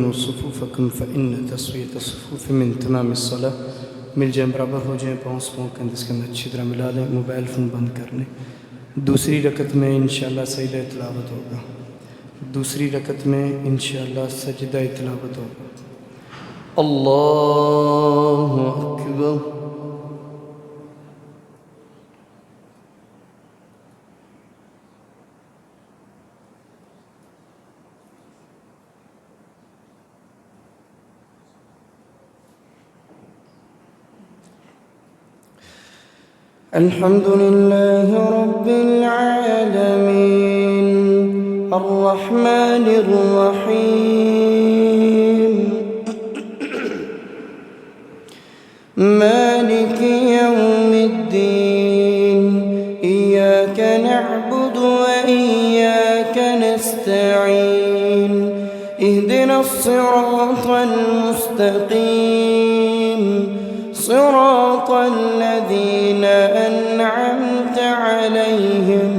सव्वू सुफूफकुम फ़इन्न तस्वीयत सुफूफ मिन तमाम सलाह। मिल जाए बराबर हो जाए, पाँव पाँव के अंदर इसके अंदर अच्छी तरह मिला लें। मोबाइल फ़ोन बंद कर लें। दूसरी रकत में इंशाअल्लाह सजदा तिलावत होगा। दूसरी रकत में इंशाअल्लाह सजदा तिलावत होगा। अल्लाहु अकबर। अल्हम्दुलिल्लाह रब्बिल आलमीन अर्रहमानिर रहीम मालिकि यौमिद्दीन इय्याका नअबुदु व इय्याका नस्तईन इहदिनस सिरातल मुस्तकीम सिरातल लज़ीना أنعمت عليهم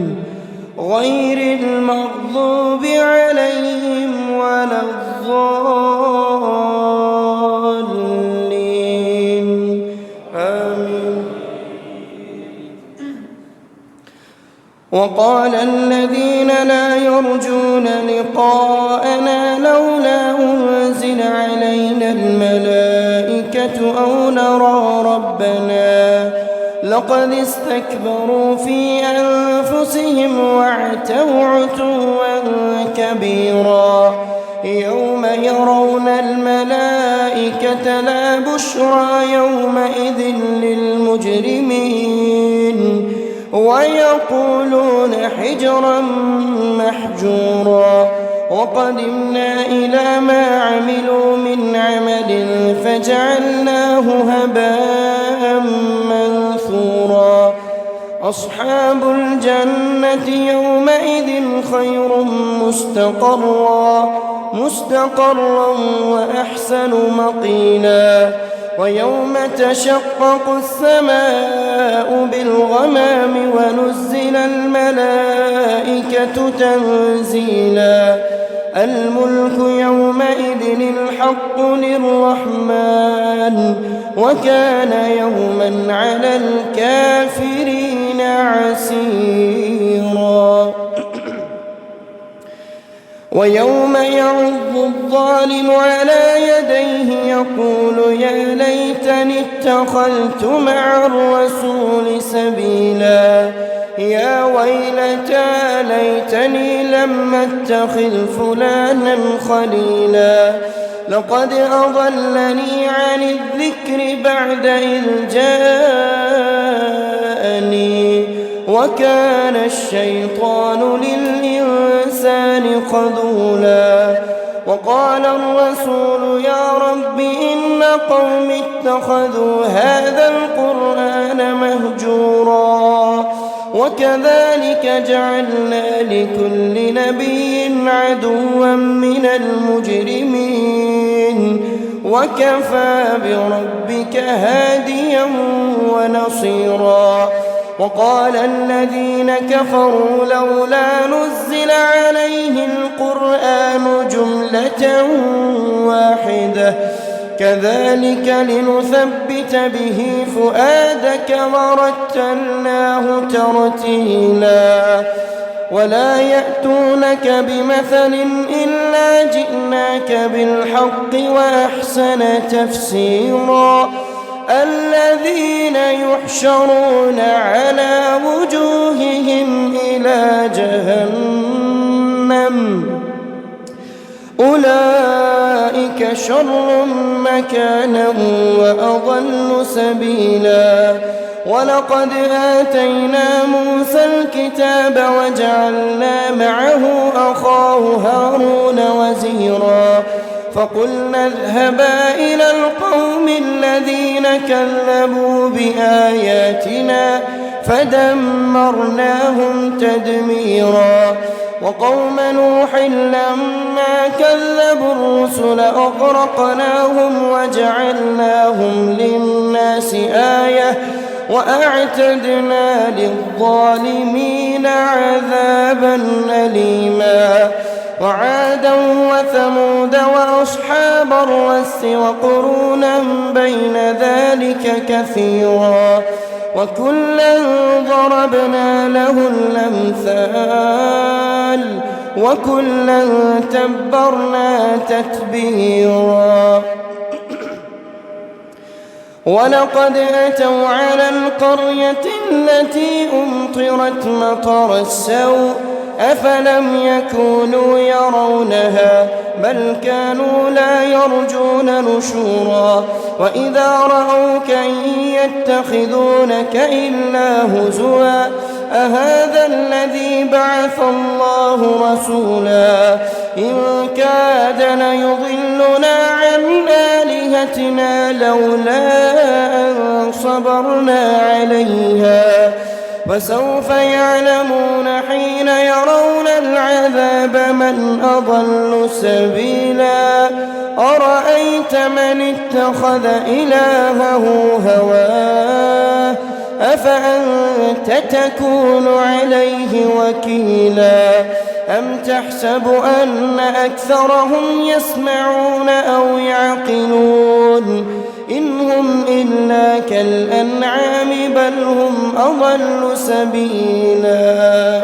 غير المغضوب عليهم ولا الضالين آمين. وقال الذين لا يرجون لقاءنا لولا أنزل علينا الملائكة أو نرى ربنا لقد استكبروا في أنفسهم وعتوا عتوا كبيرا. يوم يرون الملائكة لا بشرى يومئذ للمجرمين ويقولون حجرا محجورا. وقدمنا إلى ما عملوا من عمل فجعلناه هباء منثورا. أصحاب الجنة يومئذ خير مستقرا وأحسن مقيلا. ويوم تشقق السماء بالغمام ونزل الملائكة تنزيلا. الملك يومئذ الحق للرحمن وكان يوما على الكافرين عسيرا. ويوم يعض الظالم على يديه يقول يا ليتني اتخذت مع الرسول سبيلا. يا ويلتى ليتني لم اتخذ فلانا خليلا. لقد أضلني عن الذكر بعد إذ جاءني وكان الشيطان للإنسان خذولا. وقال الرسول يا رب إن قوم اتخذوا هذا القرآن مهجورا. وكذلك جعلنا لكل نبي عدوا من المجرمين وكفى بربك هاديا ونصيرا. وقال الذين كفروا لولا نزل عليه القرآن جملة واحدة كذلك لنثبت به فؤادك ورتلناه ترتيلا. ولا يأتونك بمثل إلا جئناك بالحق وأحسن تفسيرا. الذين يحشرون على وجوههم إلى جهنم أولئك شر مكانا وأضل سبيلا. ولقد آتينا موسى الكتاب وجعلنا معه أخاه هارون وزيرا. فقلنا اذهبا إلى القوم الذين كذبوا بآياتنا فدمرناهم تدميرا. وقوم نوح لما كذبوا الرسل أغرقناهم وجعلناهم للناس آية وأعتدنا للظالمين عذابا أليما. وعادا وثمود وأصحاب الرس وقرونا بين ذلك كثيرا وكلا ضربنا له الأمثال وكلا تبرنا تتبيرا ولقد أتوا على القرية التي أمطرت مطر السوء أفلم يكونوا يرونها بل كانوا لا يرجون نشورا وإذا رأوك إن يتخذونك إلا هزوا أهذا الذي بعث الله رسولا إن كاد ليضلنا عن آلهتنا لولا أن صبرنا عليها فسوف يعلمون حين يرون العذاب من أضل سبيلا أرأيت من اتخذ إلهه هواه أفأنت تكون عليه وكيلا أم تحسب أن أكثرهم يسمعون أو يعقلون إن هم إلا كالأنعام بل هم أضل سبيلا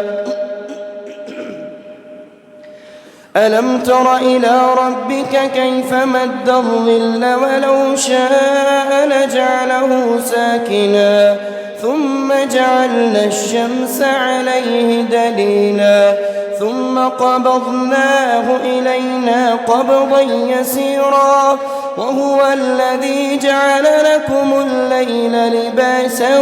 ألم تر إلى ربك كيف مد الظل ولو شاء لجعله ساكنا ثم جعلنا الشمس عليه دليلا ثم قبضناه إلينا قبضا يسيرا وهو الذي جعل لكم الليل لباسا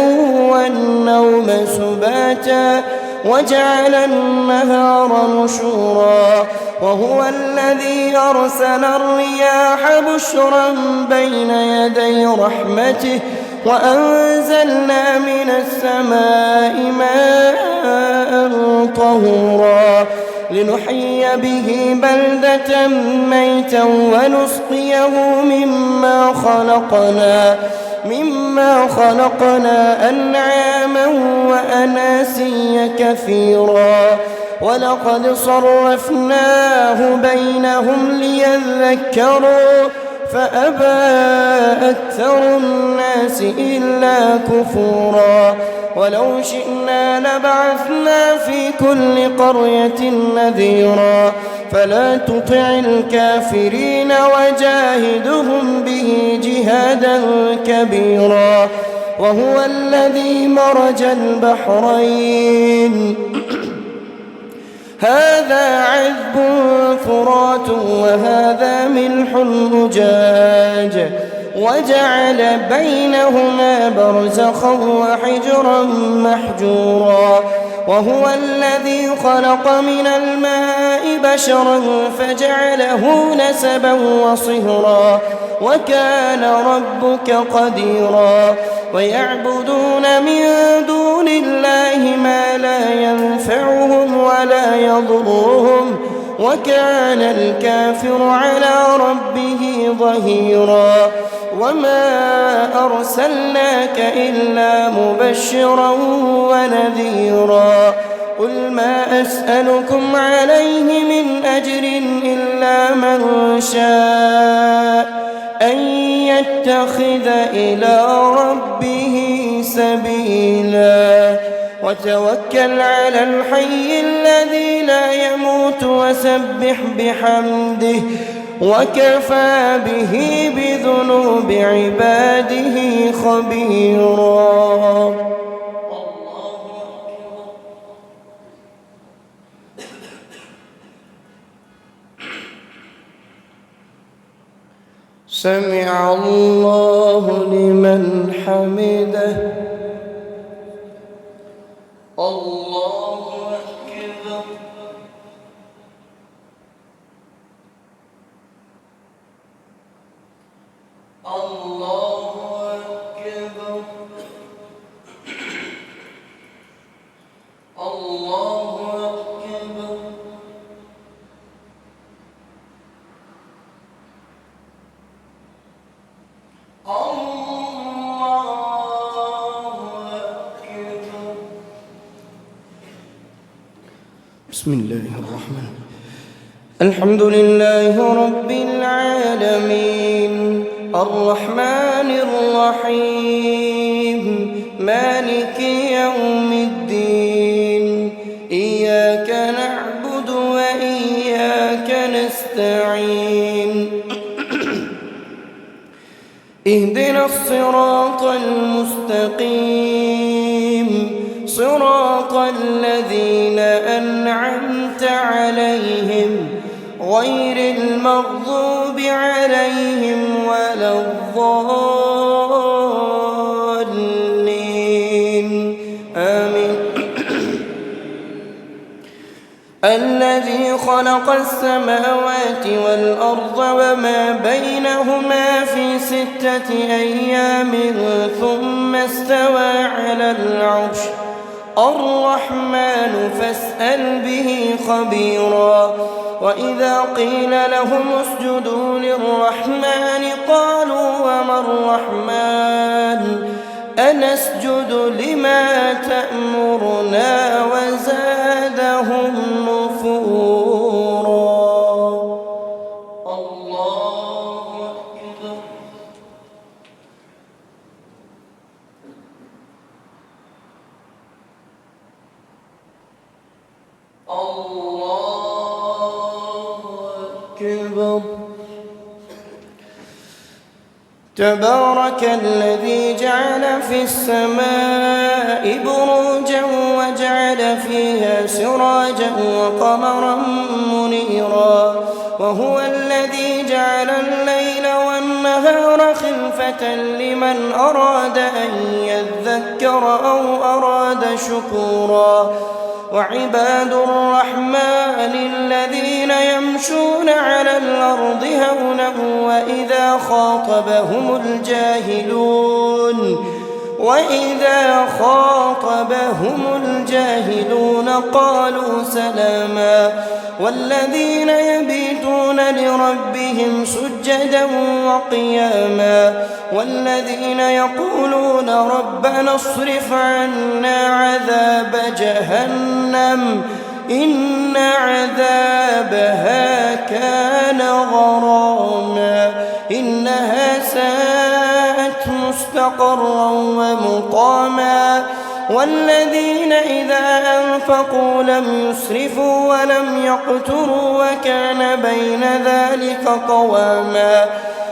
والنوم سباتا وجعل النهار نشورا وهو الذي أرسل الرياح بشرا بين يدي رحمته وأنزلنا من السماء ماء طهورا لنحيي به بلدة ميتا ونسقيه مما خلقنا أنعاما وأناسيا كثيرا ولقد صرفناه بينهم ليذكروا فأبى أكثر الناس إلا كفورا ولو شئنا لبعثنا في كل قرية نذيرا فلا تطع الكافرين وجاهدهم به جهادا كبيرا وهو الذي مرج البحرين هذا عذب فرات وهذا ملح أجاج وجعل بينهما برزخا وحجرا محجورا وهو الذي خلق من الماء بشرا فجعله نسبا وصهرا وكان ربك قديرا ويعبدون من دون الله ما لا ينفعهم ولا يضرهم وكان الكافر على ربه ظهيرا وما أرسلناك إلا مبشرا ونذيرا قل ما أسألكم عليه من أجر إلا من شاء أن يتخذ إلى ربه سبيلا وتوكل على الحي الذي لا يموت وسبح بحمده وكفى به بذنوب عباده خبيرا سمع الله لمن حمده الله أكبر الله أكبر الله أكبر بسم الله الرحمن الحمد لله رب العالمين الرحمن الرحيم مالك يوم الدين إياك نعبد وإياك نستعين اهدنا الصراط المستقيم صراط الذين أنعمت عليهم غير المغضوب عليهم ولا الضالين آمين. الذي خلق السماوات والأرض وما بينهما في 6 أيام ثم استوى على العرش الرحمن فاسأل به خبيرا. وإذا قيل لهم اسجدوا للرحمن قالوا وما الرحمن أنسجد لما تأمرنا وزادهم نفورا. الله أكبر. الله أكبر. تبارك الذي جعل في السماء بروجا وجعل فيها سراجا وقمرا منيرا وهو الذي جعل الليل والنهار خلفة لمن أراد أن يذكر أو أراد شكورا. وعباد الرحمن الذين يمشون على الأرض هونا وإذا خاطبهم الجاهلون قالوا سلاما. والذين يبيتون لربهم سجدا وقياما والذين يقولون ربنا اصرف عنا عذاب جهنم إن عذابها كان غراما إنها ساءت مستقرا ومقاما. والذين إذا أنفقوا لم يسرفوا ولم يقتروا وكان بين ذلك قواما.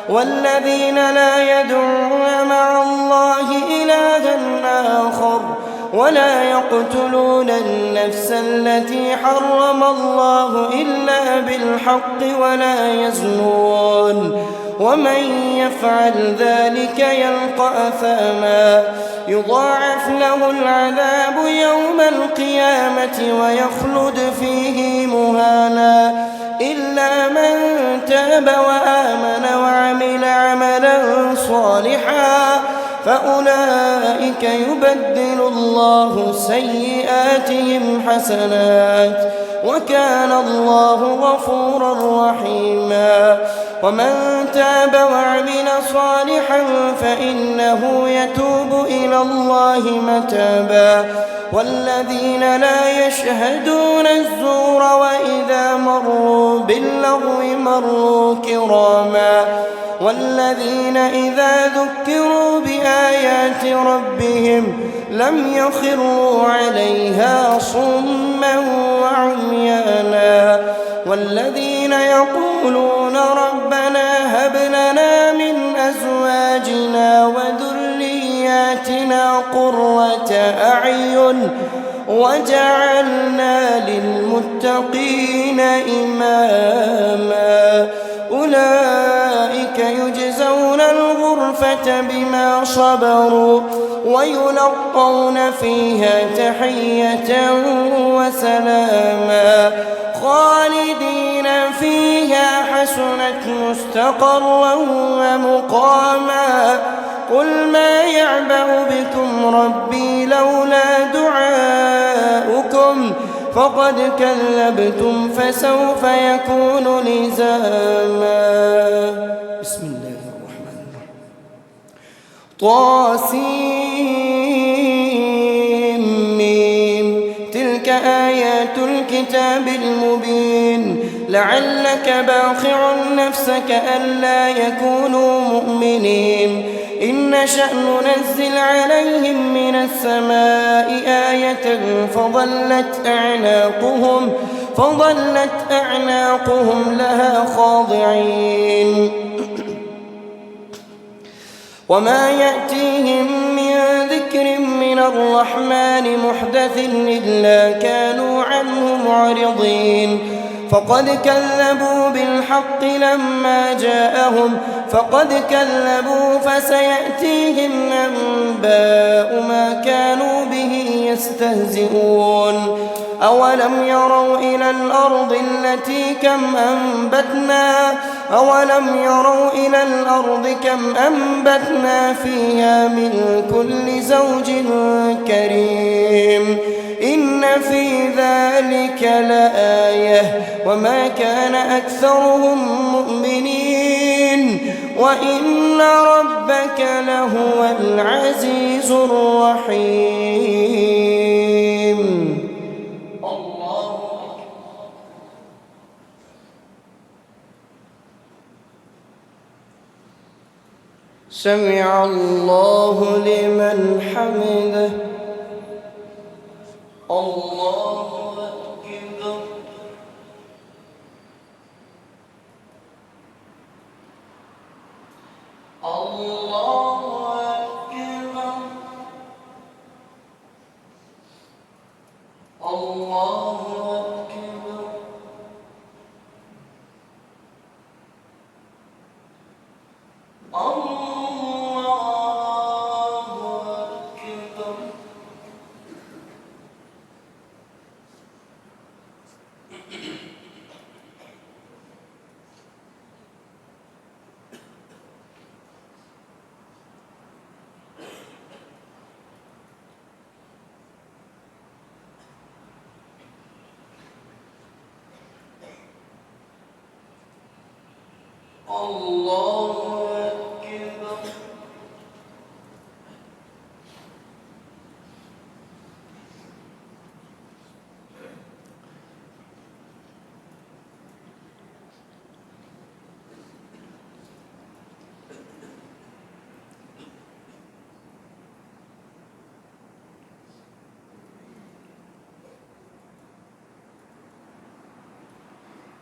والذين لا يدعون مع الله إلها آخر ولا يقتلون النفس التي حرم الله إلا بالحق ولا يزنون ومن يفعل ذلك يلقى أثاما يضاعف له العذاب يوم القيامة ويخلد فيه مهانا إلا من تاب وآمن وعمل عملا صالحا فأولئك يبدل الله سيئاتهم حسنات وكان الله غفورا رحيما. ومن تاب وعمل صالحا فإنه يتوب إلى الله متابا. والذين لا يشهدون الزور وإذا مروا باللغو مروا كراما. والذين إذا ذكروا بآيات ربهم لم يخروا عليها صما وعميانا. والذين يقولون ربنا هب لنا من أزواجنا وذرياتنا قرة أعين وجعلنا للمتقين إماما. أولئك يجزون الغرفة بما صبروا ويلقون فيها تحية وسلاما خالدين فيها حسنت مستقرا ومقاما. قل ما يعبأ بكم ربي لولا دعاؤكم فقد كذبتم فسوف يكون لزاما. بسم الله الرحمن الرحيم. طاسيم تلك آيات الكتاب المبين لعلك باخع نفسك ألا يكونوا مؤمنين إن نشأ ننزل عليهم من السماء آية فظلت أعناقهم لها خاضعين وما يأتيهم من ذكر من الرحمن محدث إلا كانوا عنه معرضين فقد كذبوا بالحق لما جاءهم فسيأتيهم أنباء ما كانوا به يستهزئون أولم يروا إلى الأرض كم أنبتنا فيها من كل زوج كريم إن في ذلك لآية وما كان أكثرهم مؤمنين وإن ربك لهو العزيز الرحيم. سمع الله لمن حمده. الله أكبر. الله أكبر. الله أكبر.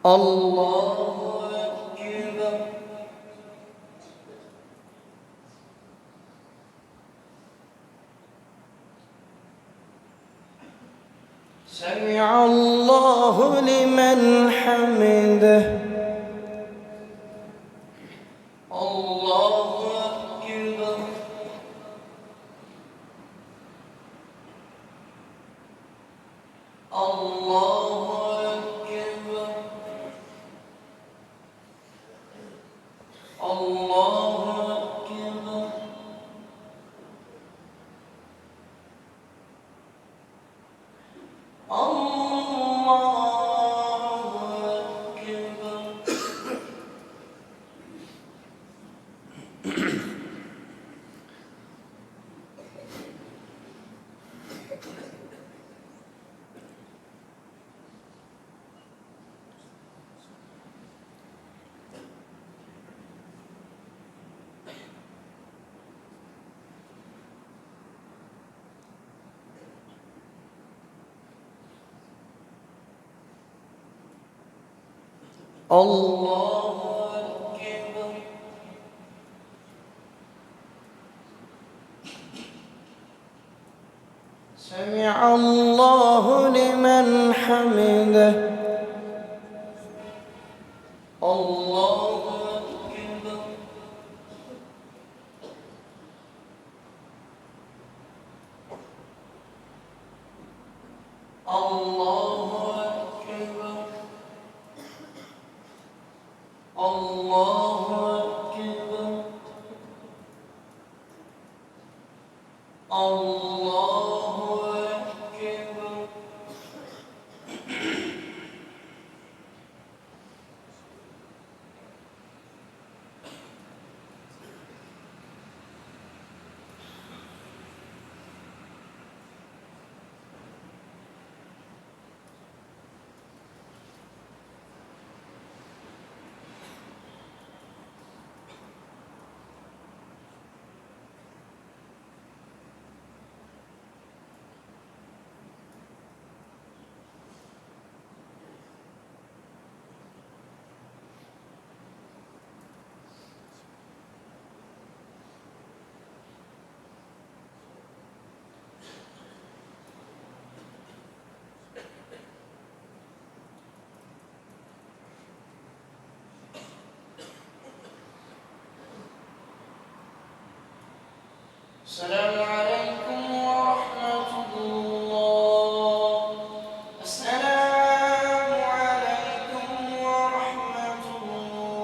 الله أكبر. سمع الله لمن حمده. الله أكبر. الله أكبر. الله أكبر. الله أكبر. سمع الله لمن حمده. الله أكبر. الله أكبر. الله أكبر. الله أكبر. السلام عليكم ورحمة الله. السلام عليكم ورحمة الله.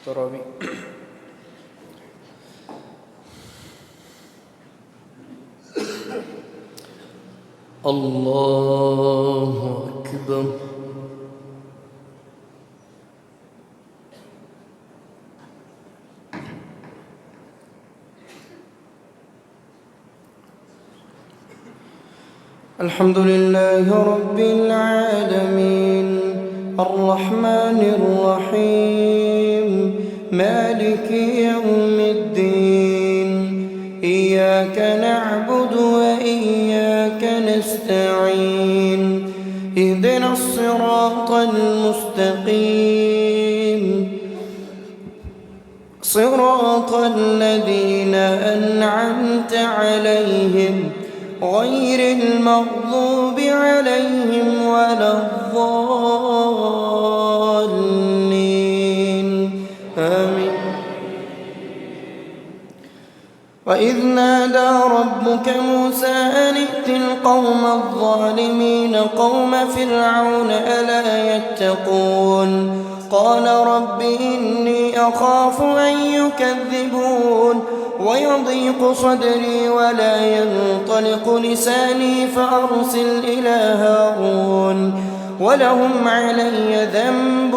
تراوي. الله أكبر. الحمد لله رب العالمين الرحمن الرحيم مالك يوم الدين إياك نعبد وإياك نستعين اهدنا الصراط المستقيم صراط الذين أنعمت عليهم غير المغضوب عليهم ولا الضالين آمين. وإذ نادى ربك موسى أن ائت القوم الظالمين قوم فرعون ألا يتقون قال رب إني أخاف أن يكذبون ويضيق صدري ولا ينطلق لساني فأرسل إلى هارون ولهم علي ذنب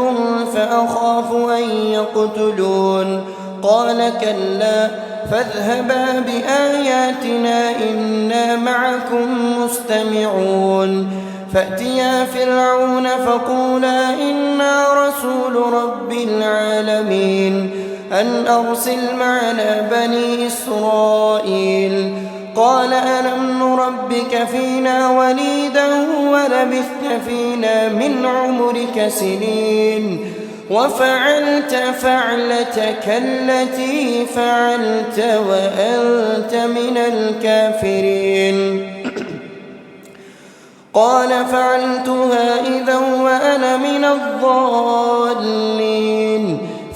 فأخاف أن يقتلون قال كلا فاذهبا بآياتنا إنا معكم مستمعون فأتيا فرعون فقولا إنا رسول رب العالمين أن أرسل معنا بني إسرائيل قال ألم نربك فينا وليدا ولبثت فينا من عمرك سنين وفعلت فعلتك التي فعلت وأنت من الكافرين قال فعلتها إذا وأنا من الضالين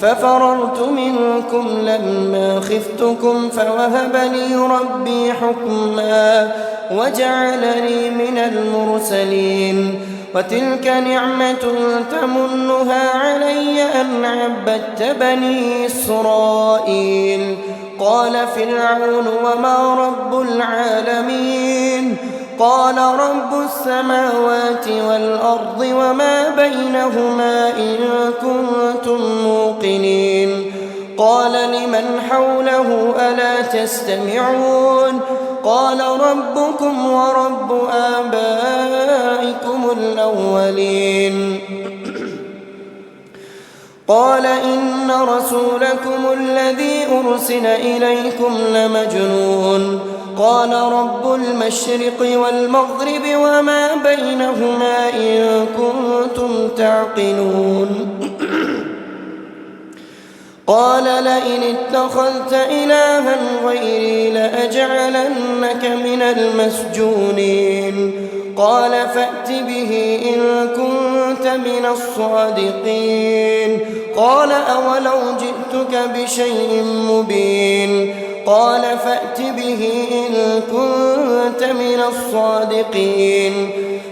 ففررت منكم لما خفتكم فوهب لي ربي حكما وجعلني من المرسلين وتلك نعمة تمنها علي أن عبدت بني إسرائيل قال فرعون وما رب العالمين قال رب السماوات والأرض وما بينهما إن كنتم موقنين قال لمن حوله ألا تستمعون قال ربكم ورب آبائكم الأولين قال إن رسولكم الذي أرسل إليكم لمجنون قال رب المشرق والمغرب وما بينهما إن كنتم تعقلون قال لئن اتخذت إلها غيري لأجعلنك من المسجونين قال فأت به إن كنت من الصادقين قال أولو جئتك بشيء مبين قال فأت به إن كنت من الصادقين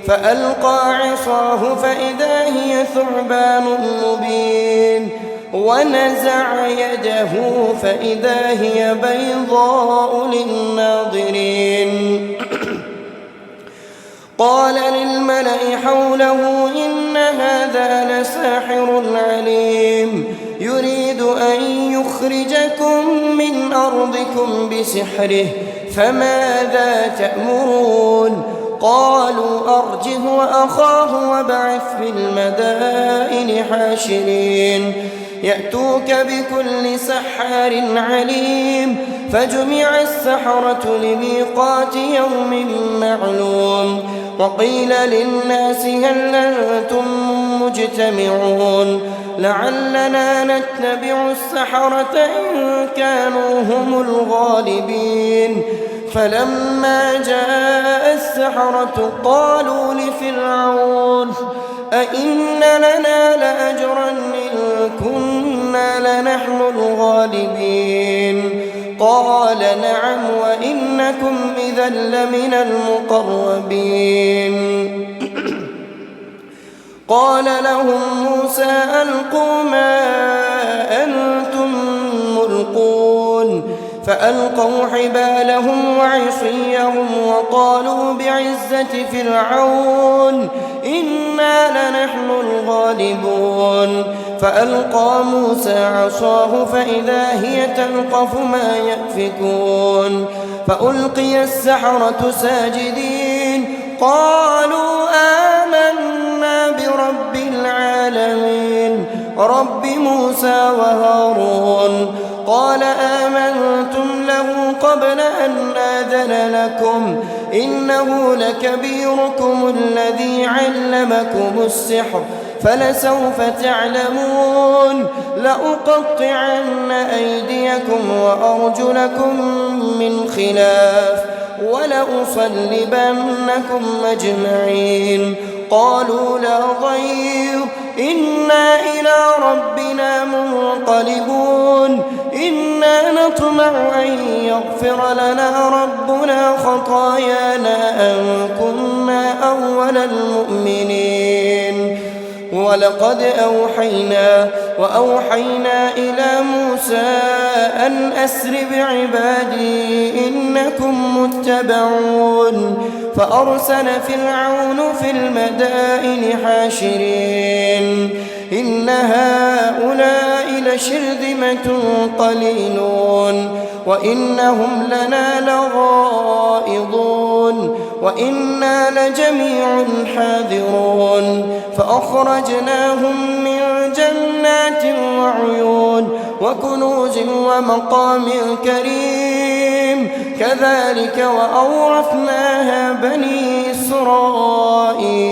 فألقى عصاه فإذا هي ثعبان مبين ونزع يده فإذا هي بيضاء للناظرين قال للملأ حوله إن هذا لساحر عليم يريد أن يخرجكم من أرضكم بسحره فماذا تأمرون قالوا أرجه وأخاه وابعث في المدائن حاشرين يأتوك بكل سحار عليم فجمع السحرة لميقات يوم معلوم وقيل للناس هل أنتم مجتمعون لعلنا نتبع السحرة إن كانوا هم الغالبين فلما جاء السحرة قالوا لفرعون أئن لنا لأجرا إن كنا لنحن الغالبين قال نعم وإنكم إذا لمن المقربين قال لهم موسى ألقوا ما أنتم ملقون فألقوا حبالهم وعصيهم وقالوا بعزة فرعون إنا لنحن الغالبون فألقى موسى عصاه فإذا هي تلقف ما يأفكون فألقي السحرة ساجدين قالوا آمنا برب العالمين رب موسى وهارون قال آمنتم له قبل أن آذن لكم إنه لكبيركم الذي علمكم السحر فلسوف تعلمون لأقطعن أيديكم وأرجلكم من خلاف ولأصلبنكم أجمعين قالوا لا ضير إنا إلى ربنا منقلبون إنا نطمع أن يغفر لنا ربنا خطايانا أن كنا أول المؤمنين ولقد أوحينا إلى موسى أن أسر بعبادي إنكم متبعون فأرسل فرعون في المدائن حاشرين إن هؤلاء لشرذمة قليلون وإنهم لنا لغائظون وإنا لجميع حاذرون فأخرجناهم من جنات وعيون وكنوز ومقام كريم كذلك وأورثناها بني إسرائيل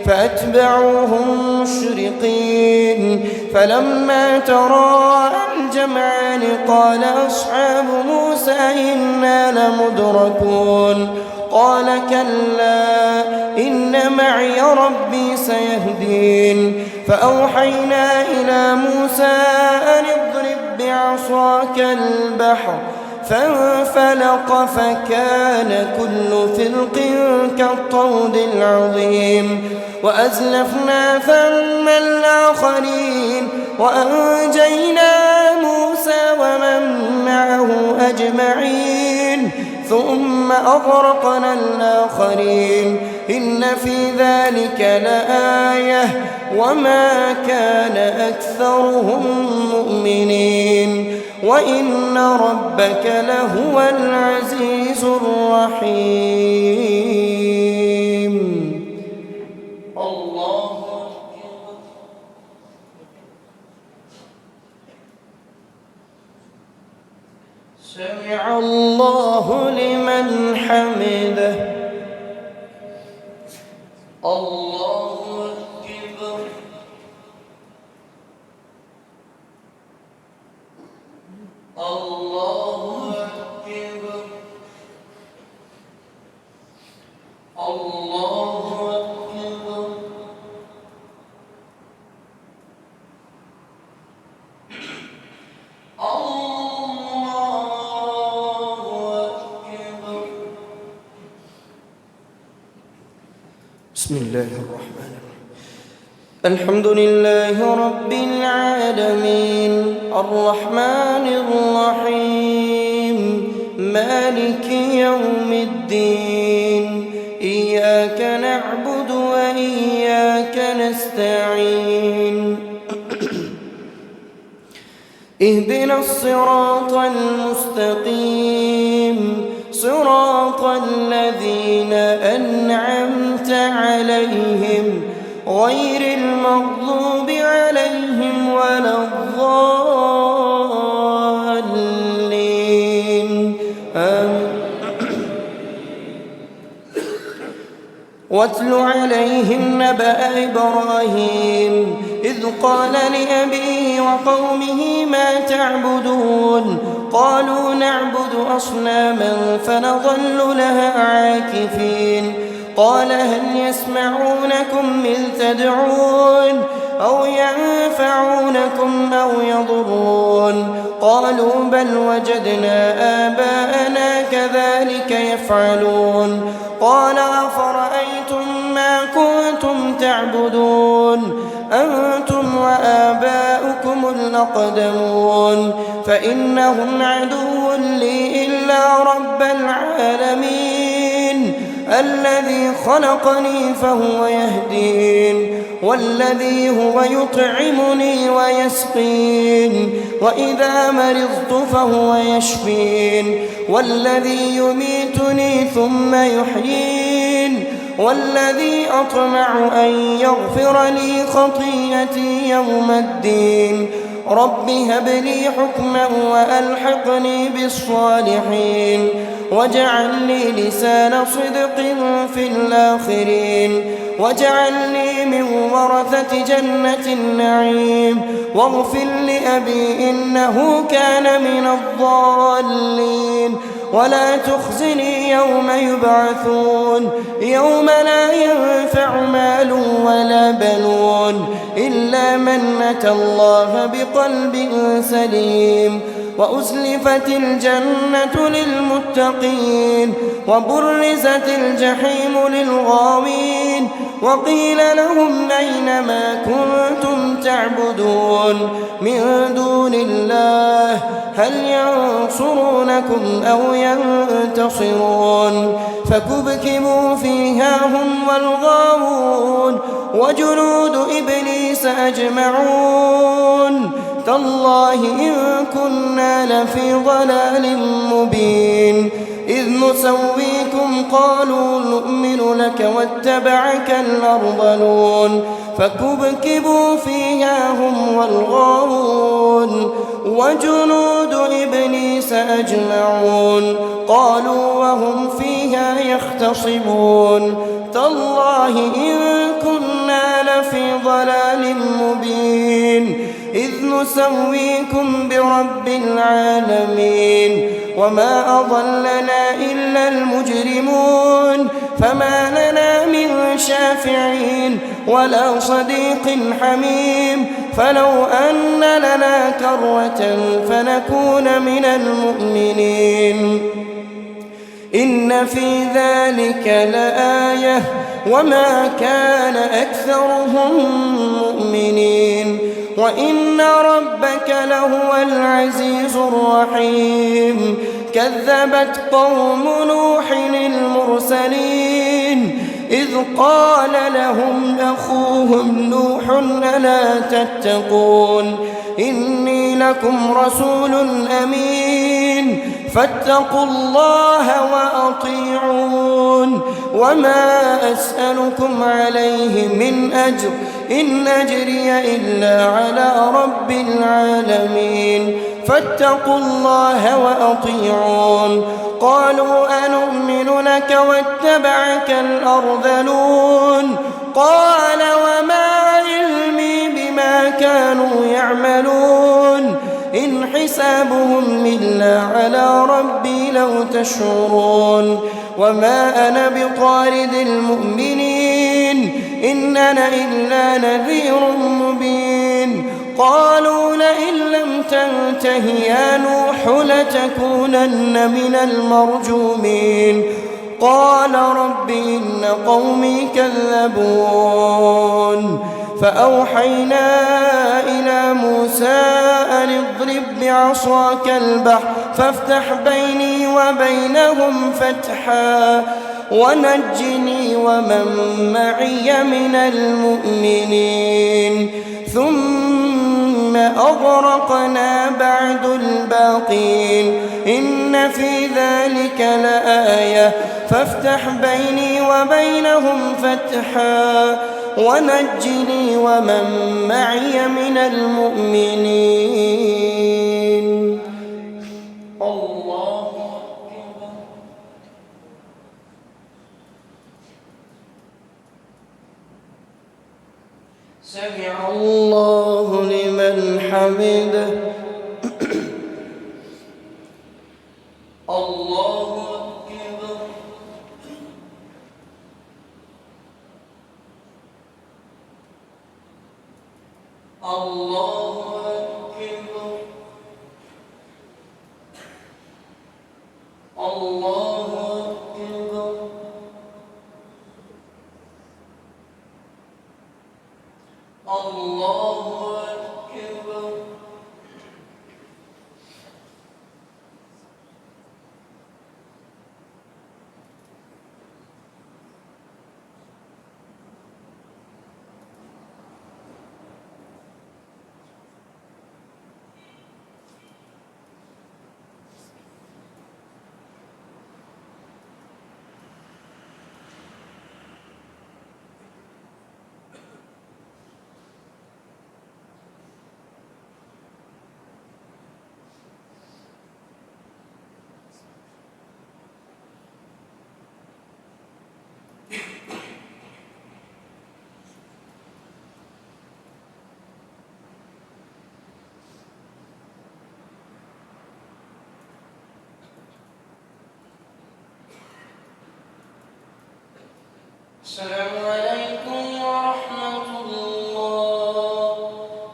فأتبعوهم مشرقين فلما تراءى الجمعان قال أصحاب موسى إنا لمدركون قال كلا إن معي ربي سيهدين فأوحينا إلى موسى أن اضرب بعصاك البحر فانفلق فكان كل فرق كالطود العظيم وأزلفنا ثم الآخرين وأنجينا موسى ومن معه أجمعين ثم أغرقنا الآخرين إن في ذلك لآية وما كان أكثرهم مؤمنين وإن ربك لهو العزيز الرحيم الله سمع الله لمن حمده الله أكبر الله أكبر الله أكبر بسم الله الرحمن الرحيم الحمد لله رب العالمين الرحمن الرحيم مالك يوم الدين إياك نعبد وإياك نستعين اهدنا الصراط المستقيم صراط الذين أنعمت عليهم غير المغضوب عليهم ولا الضالين آمين. واتل عليهم نبأ إبراهيم إذ قال لأبيه وقومه ما تعبدون قالوا نعبد أصناما فنظل لها عاكفين قال هل يسمعونكم إذ تدعون أو ينفعونكم أو يضرون قالوا بل وجدنا آباءنا كذلك يفعلون قال أفرأيتم ما كنتم كنتم تعبدون أنتم وآباؤكم الأقدمون فإنهم عدو لي إلا رب العالمين الذي خلقني فهو يهدين والذي هو يطعمني ويسقين وإذا مرضت فهو يشفين والذي يميتني ثم يحيين والذي أطمع أن يغفر لي خطيئتي يوم الدين رب هب لي حكما وألحقني بالصالحين واجعل لي لسان صدق في الآخرين واجعلني من ورثة جنة النعيم واغفر لأبي إنه كان من الضالين ولا تخزني يوم يبعثون يوم لا ينفع مال ولا بنون إلا من أتى الله بقلب سليم وأزلفت الجنة للمتقين وبرزت الجحيم للغاوين وقيل لهم أين ما كنتم تعبدون من دون الله هل ينصرونكم أو ينتصرون فكبكبوا فيها هم والغاوون وجنود إبليس أجمعون تالله إن كنا لفي ضلال مبين إذ نسويكم قالوا نؤمن لك واتبعك الأرذلون فكبكبوا فيها هم والغاوون وجنود إبليس أجمعون قالوا وهم فيها يختصمون تالله إن كنا لفي ضلال مبين إذ نسويكم برب العالمين وما أضلنا إلا المجرمون فما لنا من شافعين ولا صديق حميم فلو أن لنا كرة فنكون من المؤمنين إن في ذلك لآية وما كان أكثرهم مؤمنين وإن ربك لهو العزيز الرحيم كذبت قوم نوح المرسلين إذ قال لهم أخوهم نوح ألا تتقون إني لكم رسول أمين فاتقوا الله وأطيعون وما أسألكم عليه من أجر إن أجري إلا على رب العالمين فاتقوا الله وأطيعون قالوا أنؤمن لك واتبعك الأرذلون قال وما علمي بما كانوا يعملون إن حسابهم إلا على ربي لو تشعرون وما أنا بطارد المؤمنين إن أنا إلا نذير مبين قالوا لئن لم تنته يا نوح لتكونن من المرجومين قال رب إن قومي كذبون فأوحينا إلى موسى أن اضرب بعصاك البحر فافتح بيني وبينهم فتحا ونجني ومن معي من المؤمنين ثم أغرقنا بعد الباقين إن في ذلك لآية فافتح بيني وبينهم فتحا ونجني ومن معي من المؤمنين الله أكبر سمع الله لمن حمده الله أكبر الله أكبر الله أكبر الله أكبر. السلام عليكم ورحمة الله.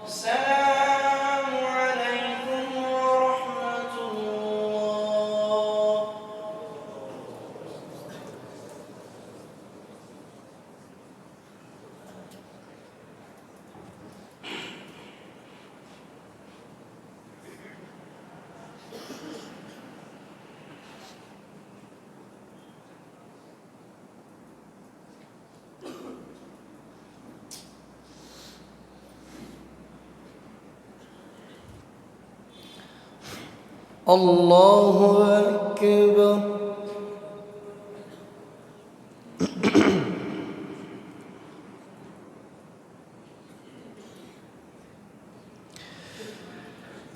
السلام عليكم ورحمة الله. الله أكبر.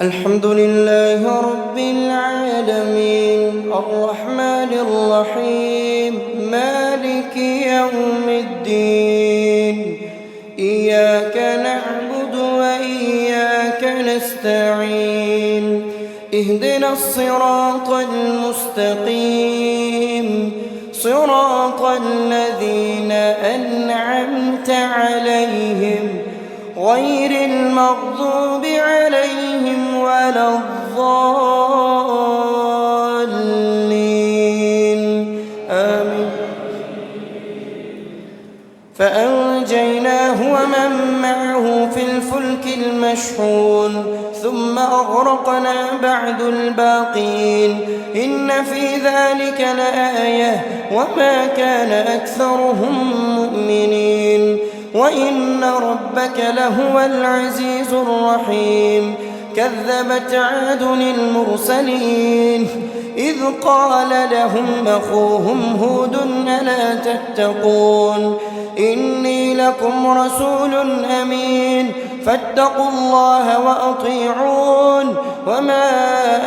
الحمد لله رب العالمين الرحمن الرحيم مالك يوم الدين إياك نعبد وإياك نستعين اهدنا الصراط المستقيم صراط الذين أنعمت عليهم غير المغضوب عليهم ولا الضالين آمين. فأنجيناه ومن معه في الفلك المشحون ثم أغرقنا بعد الباقين إن في ذلك لآية وما كان أكثرهم مؤمنين وإن ربك لهو العزيز الرحيم. كذبت عاد المرسلين إذ قال لهم أخوهم هود ألا تتقون إني لكم رسول أمين فاتقوا الله وأطيعون وما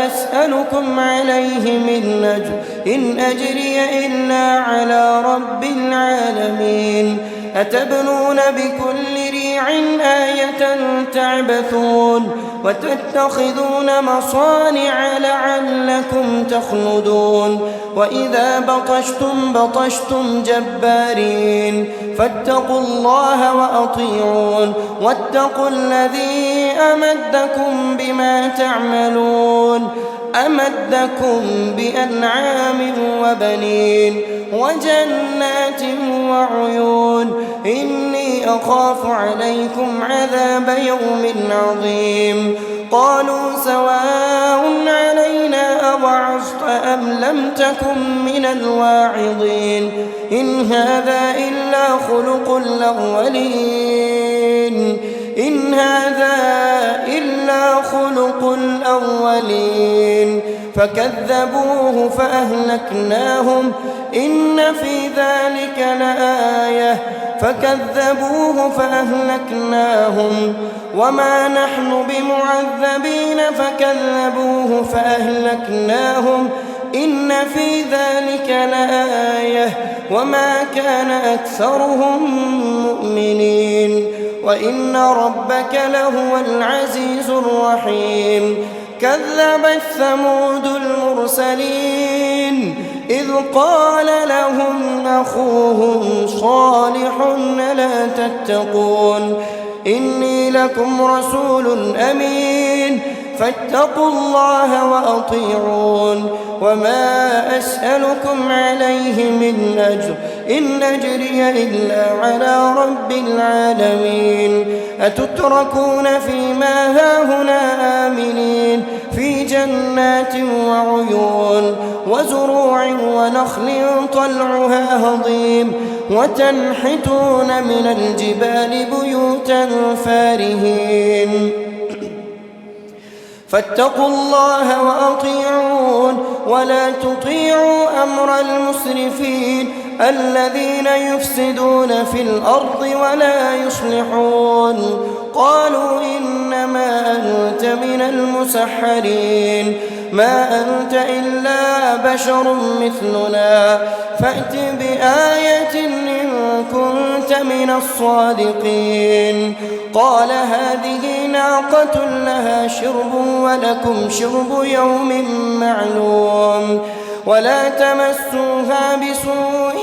أسألكم عليه من أجر إن أجري إلا على رب العالمين. أتبنون بكل ريع آية تعبثون وتتخذون مصانع لعلكم تخلدون وإذا بطشتم بطشتم جبارين فاتقوا الله وأطيعون واتقوا الذي أمدكم بما تعملون أمدكم بأنعام وبنين وجنات وعيون إني أخاف عليكم عذاب يوم عظيم. قالوا سواء علينا أوعظت أم لم تكن من الواعظين إن هذا إلا خلق الأولين إن هذا إلا خلق الأولين. فكذبوه فأهلكناهم إن في ذلك لآية فكذبوه فأهلكناهم وما نحن بمعذبين فكذبوه فأهلكناهم إن في ذلك لآية وما كان أكثرهم مؤمنين وإن ربك لهو العزيز الرحيم. كذبت ثمود المرسلين إذ قال لهم أخوهم صالح ألا تتقون إني لكم رسول أمين فاتقوا الله وأطيعون وما أسألكم عليه من أجر إن أجري إلا على رب العالمين. أتتركون فيما هاهنا آمنين في جنات وعيون وزروع ونخل طلعها هضيم وتنحتون من الجبال بيوتا فارهين فاتقوا الله وأطيعون ولا تطيعوا أمر المسرفين الذين يفسدون في الأرض ولا يصلحون قالوا إنما أنت من المسحرين ما أنت إلا بشر مثلنا فأت بآية إن كنت من الصادقين قال هذه ناقة لها شرب ولكم شرب يوم معلوم ولا تمسوها بسوء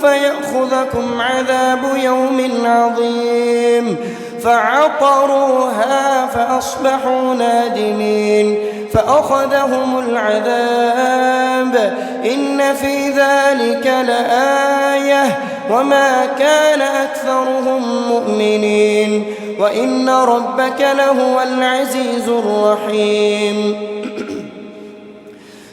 فيأخذكم عذاب يوم عظيم فعقروها فأصبحوا نادمين فأخذهم العذاب إن في ذلك لآية وما كان أكثرهم مؤمنين وإن ربك لهو العزيز الرحيم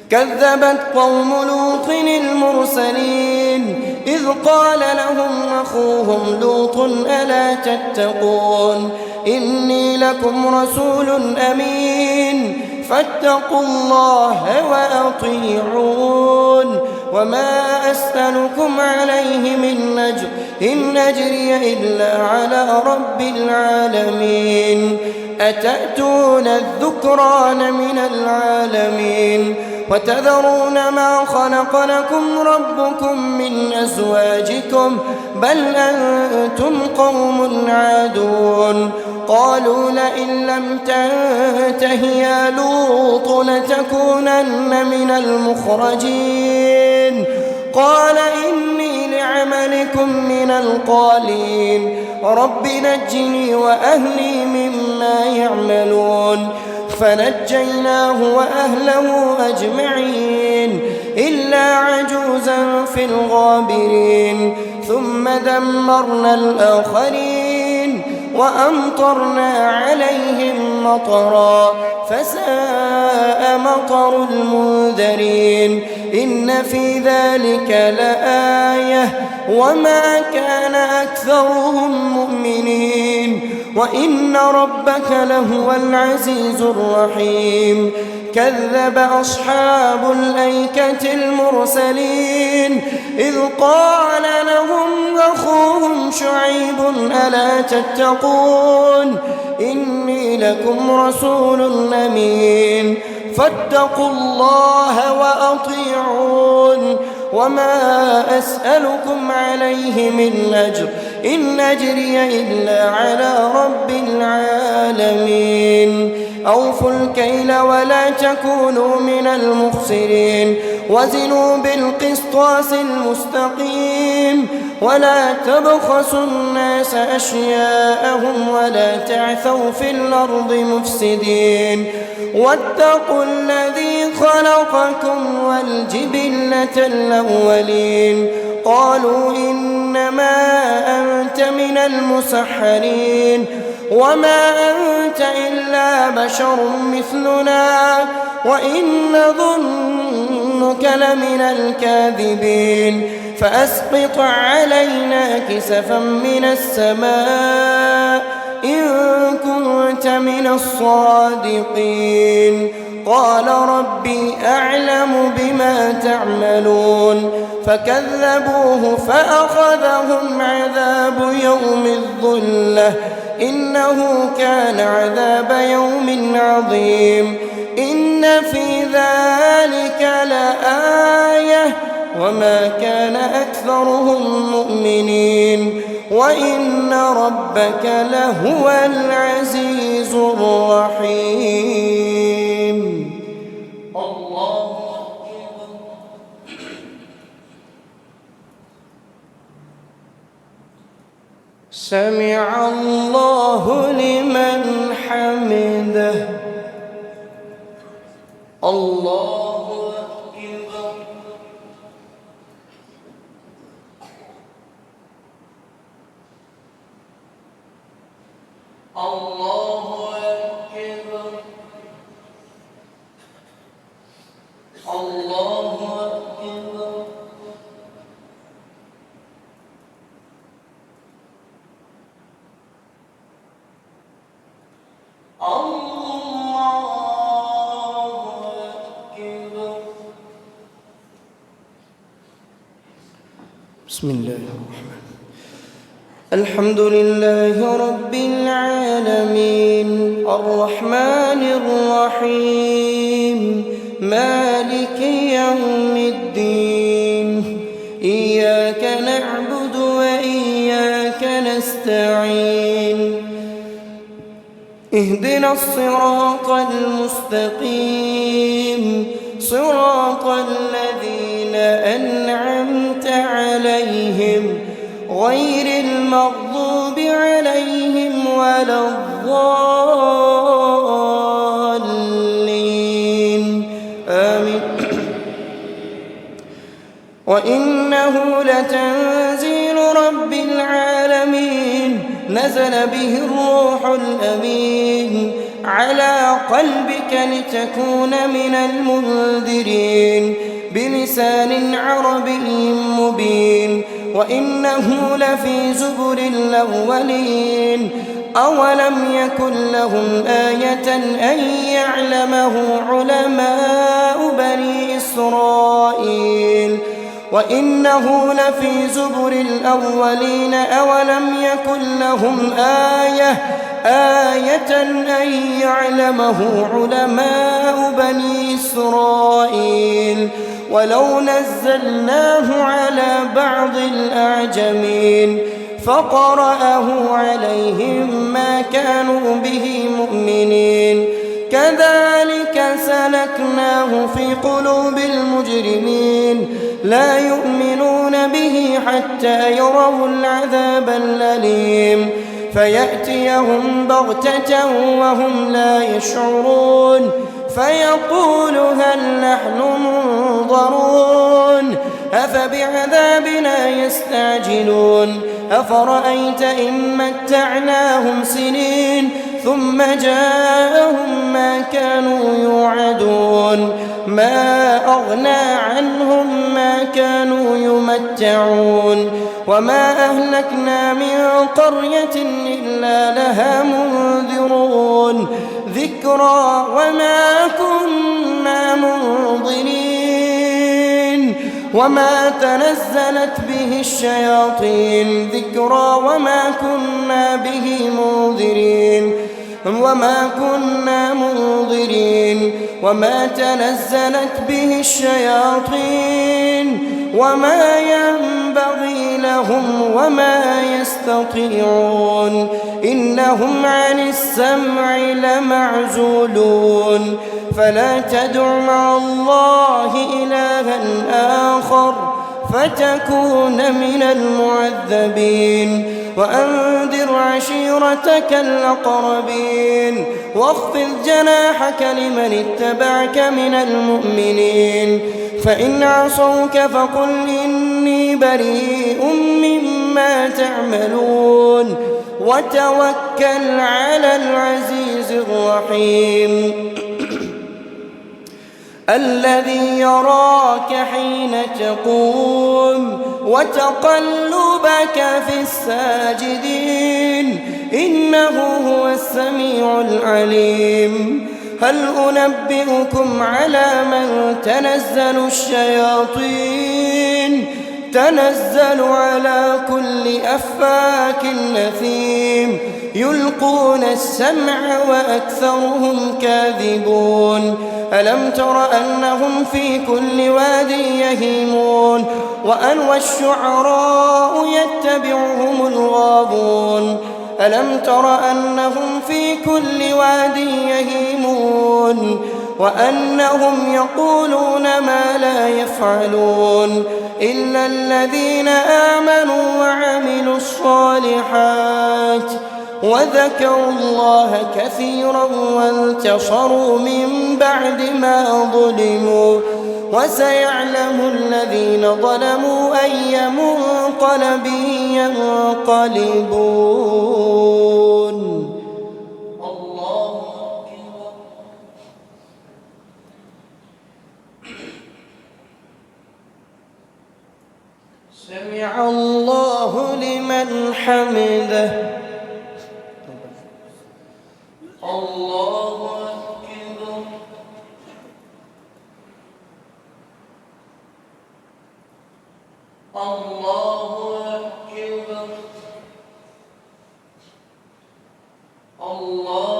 كذبت قوم لوط المرسلين إذ قال لهم أخوهم لوط ألا تتقون إني لكم رسول أمين فاتقوا الله وأطيعون وما أسألكم عليه من أجر إن أجري إلا على رب العالمين أتأتون الذكران من العالمين وتذرون ما خلق لكم ربكم من أزواجكم بل أنتم قوم عادون قالوا لئن لم تنته يا لوط لتكونن من المخرجين قال إني لعملكم من القالين رب نجني وأهلي مما يعملون فنجيناه وأهله أجمعين إلا عجوزا في الغابرين ثم دمرنا الآخرين وأمطرنا عليهم مطرا فساء مطر المنذرين إن في ذلك لآية وما كان أكثرهم مؤمنين وإن ربك لهو العزيز الرحيم كذب أصحاب الأيكة المرسلين إذ قال لهم أخوهم شعيب ألا تتقون إني لكم رسول أمين فاتقوا الله وأطيعون وما أسألكم عليه من أجر إن أجري إلا على رب العالمين أوفوا الكيل ولا تكونوا من المخسرين وزنوا بالقسطاس المستقيم ولا تبخسوا الناس أشياءهم ولا تعثوا في الأرض مفسدين واتقوا الذي خلقكم والجبلة الأولين قالوا إنما أنت من المسحرين وما أنت إلا بشر مثلنا وإن نظنك لمن الكاذبين فأسقط علينا كسفا من السماء إن كنت من الصادقين قال ربي أعلم بما تعملون فكذبوه فأخذهم عذاب يوم الظلة إنه كان عذاب يوم عظيم إن في ذلك لآية وما كان أكثرهم مؤمنين وإن ربك لهو العزيز الرحيم الله أكبر سمع الله لمن حمده الله أكبر الله أكبر الله أكبر بسم الله الرحمن الحمد لله رب العالمين الرحمن الرحيم مالك يوم الدين إياك نعبد وإياك نستعين اهدنا الصراط المستقيم صراط الذين أنعمت عليهم غير المغضوب عليهم ولا الضالين آمين. وإنه لتنزيل رب العالمين نزل به الروح الأمين على قلبك لتكون من المنذرين بلسان عربي مبين وإنه لفي زبر الأولين أولم يكن لهم آية أن يعلمه علماء بني إسرائيل وإنه لفي زبر الأولين أولم يكن لهم آية أن يعلمه علماء بني إسرائيل ولو نزلناه على بعض الأعجمين فقرأه عليهم ما كانوا به مؤمنين كذلك سلكناه في قلوب المجرمين لا يؤمنون به حتى يروا العذاب الأليم فيأتيهم بغتة وهم لا يشعرون فيقول هل نحن منظرون أفبعذابنا يستعجلون أفرأيت إن متعناهم سنين ثم جاءهم ما كانوا يوعدون ما أغنى عنهم ما كانوا يمتعون وما أهلكنا من قرية إلا لها منذرون ذكرى وما كنا منظرين وما تنزلت به الشياطين ذكرى وما كنا به منذرين وما تنزلت به الشياطين وما ينبغي لهم وما يستطيعون إنهم عن السمع لمعزولون فلا تدع مع الله إلها آخر فتكون من المعذبين وأنذر عشيرتك الأقربين واخفض جناحك لمن اتبعك من المؤمنين فإن عصوك فقل إني بريء مما تعملون وتوكل على العزيز الرحيم الذي يراك حين تقوم وتقلبك في الساجدين إنه هو السميع العليم هل أنبئكم على من تنزل الشياطين تنزل على كل أفاك أثيم يلقون السمع وأكثرهم كاذبون ألم تر أنهم في كل واد يهيمون والشعراء يتبعهم الغاوون ألم تر أنهم في كل واد يهيمون وأنهم يقولون ما لا يفعلون إلا الذين آمنوا وعملوا الصالحات وذكروا الله كثيرا وانتصروا من بعد ما ظلموا وسيعلم الذين ظلموا أي منقلب ينقلبون حمده الله أكبر الله أكبر الله